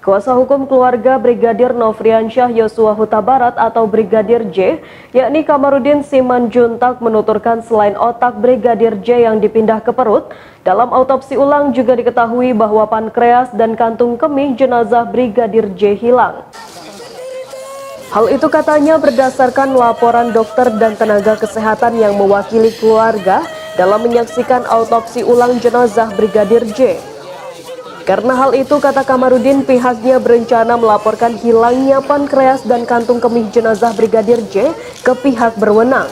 Kuasa hukum keluarga Brigadir Nofriansyah Yosua Huta Barat atau Brigadir J, yakni Kamarudin Simanjuntak menuturkan selain otak Brigadir J yang dipindah ke perut, dalam autopsi ulang juga diketahui bahwa pankreas dan kantung kemih jenazah Brigadir J hilang. Hal itu katanya berdasarkan laporan dokter dan tenaga kesehatan yang mewakili keluarga dalam menyaksikan autopsi ulang jenazah Brigadir J. Karena hal itu, kata Kamarudin, pihaknya berencana melaporkan hilangnya pankreas dan kantung kemih jenazah Brigadir J ke pihak berwenang.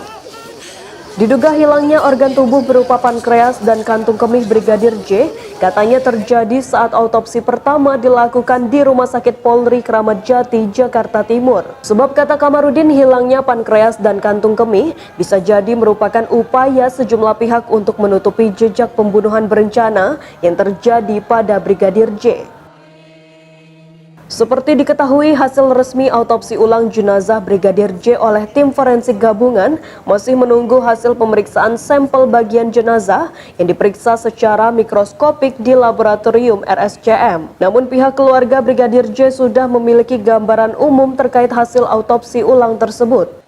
Diduga hilangnya organ tubuh berupa pankreas dan kantung kemih Brigadir J katanya terjadi saat autopsi pertama dilakukan di Rumah Sakit Polri Kramat Jati, Jakarta Timur. Sebab kata Kamarudin, hilangnya pankreas dan kantung kemih bisa jadi merupakan upaya sejumlah pihak untuk menutupi jejak pembunuhan berencana yang terjadi pada Brigadir J. Seperti diketahui, hasil resmi autopsi ulang jenazah Brigadir J oleh tim forensik gabungan masih menunggu hasil pemeriksaan sampel bagian jenazah yang diperiksa secara mikroskopik di laboratorium RSCM. Namun pihak keluarga Brigadir J sudah memiliki gambaran umum terkait hasil autopsi ulang tersebut.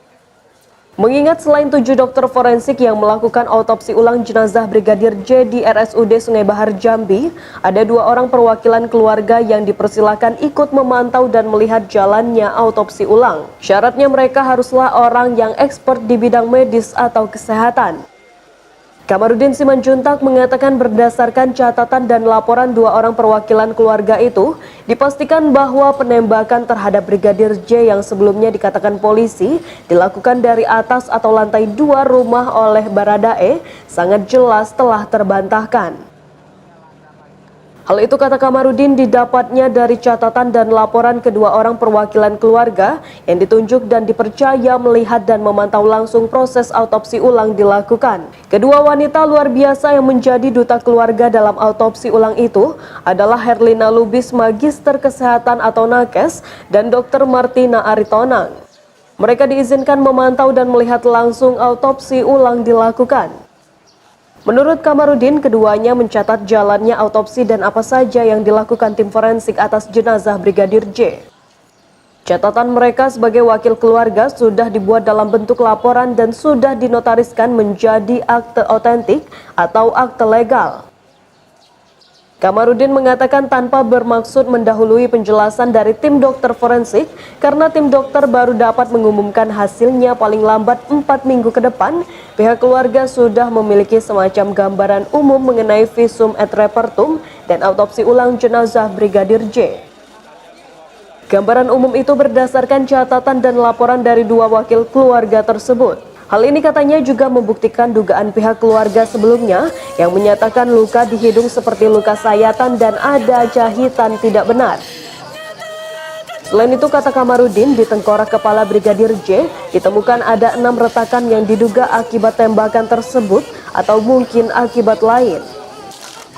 Mengingat selain 7 dokter forensik yang melakukan autopsi ulang jenazah Brigadir J di RSUD Sungai Bahar Jambi, ada 2 orang perwakilan keluarga yang dipersilakan ikut memantau dan melihat jalannya autopsi ulang. Syaratnya mereka haruslah orang yang expert di bidang medis atau kesehatan. Kamarudin Simanjuntak mengatakan berdasarkan catatan dan laporan 2 orang perwakilan keluarga itu, dipastikan bahwa penembakan terhadap Brigadir J yang sebelumnya dikatakan polisi dilakukan dari atas atau lantai 2 rumah oleh Baradae sangat jelas telah terbantahkan. Hal itu, kata Kamarudin, didapatnya dari catatan dan laporan kedua orang perwakilan keluarga yang ditunjuk dan dipercaya melihat dan memantau langsung proses autopsi ulang dilakukan. Kedua wanita luar biasa yang menjadi duta keluarga dalam autopsi ulang itu adalah Herlina Lubis, Magister Kesehatan atau Nakes, dan Dr. Martina Aritonang. Mereka diizinkan memantau dan melihat langsung autopsi ulang dilakukan. Menurut Kamarudin, keduanya mencatat jalannya autopsi dan apa saja yang dilakukan tim forensik atas jenazah Brigadir J. Catatan mereka sebagai wakil keluarga sudah dibuat dalam bentuk laporan dan sudah dinotariskan menjadi akte otentik atau akte legal. Kamarudin mengatakan tanpa bermaksud mendahului penjelasan dari tim dokter forensik karena tim dokter baru dapat mengumumkan hasilnya paling lambat 4 minggu ke depan, pihak keluarga sudah memiliki semacam gambaran umum mengenai visum et repertum dan autopsi ulang jenazah Brigadir J. Gambaran umum itu berdasarkan catatan dan laporan dari 2 wakil keluarga tersebut. Hal ini katanya juga membuktikan dugaan pihak keluarga sebelumnya yang menyatakan luka di hidung seperti luka sayatan dan ada jahitan tidak benar. Selain itu, kata Kamarudin, di tengkorak kepala Brigadir J ditemukan ada 6 retakan yang diduga akibat tembakan tersebut atau mungkin akibat lain.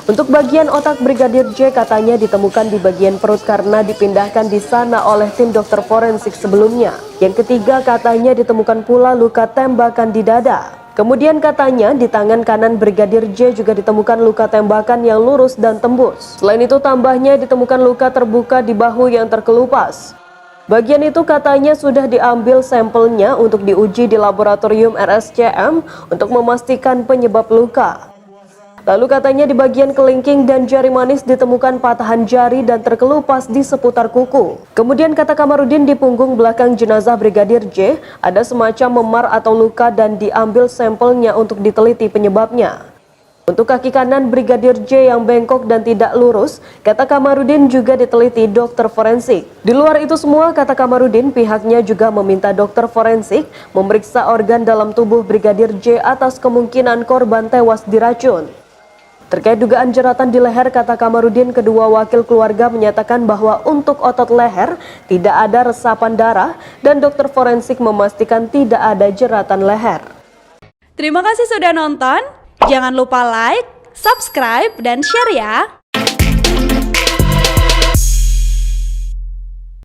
Untuk bagian otak Brigadir J katanya ditemukan di bagian perut karena dipindahkan di sana oleh tim dokter forensik sebelumnya. Yang ketiga katanya ditemukan pula luka tembakan di dada. Kemudian katanya di tangan kanan Brigadir J juga ditemukan luka tembakan yang lurus dan tembus. Selain itu tambahnya ditemukan luka terbuka di bahu yang terkelupas. Bagian itu katanya sudah diambil sampelnya untuk diuji di laboratorium RSCM untuk memastikan penyebab luka. Lalu katanya di bagian kelingking dan jari manis ditemukan patahan jari dan terkelupas di seputar kuku. Kemudian kata Kamarudin, di punggung belakang jenazah Brigadir J ada semacam memar atau luka dan diambil sampelnya untuk diteliti penyebabnya. Untuk kaki kanan Brigadir J yang bengkok dan tidak lurus, kata Kamarudin juga diteliti dokter forensik. Di luar itu semua, kata Kamarudin, pihaknya juga meminta dokter forensik memeriksa organ dalam tubuh Brigadir J atas kemungkinan korban tewas diracun. Terkait dugaan jeratan di leher, kata Kamarudin, kedua wakil keluarga menyatakan bahwa untuk otot leher tidak ada resapan darah dan dokter forensik memastikan tidak ada jeratan leher. Terima kasih sudah nonton, jangan lupa like, subscribe, dan share ya!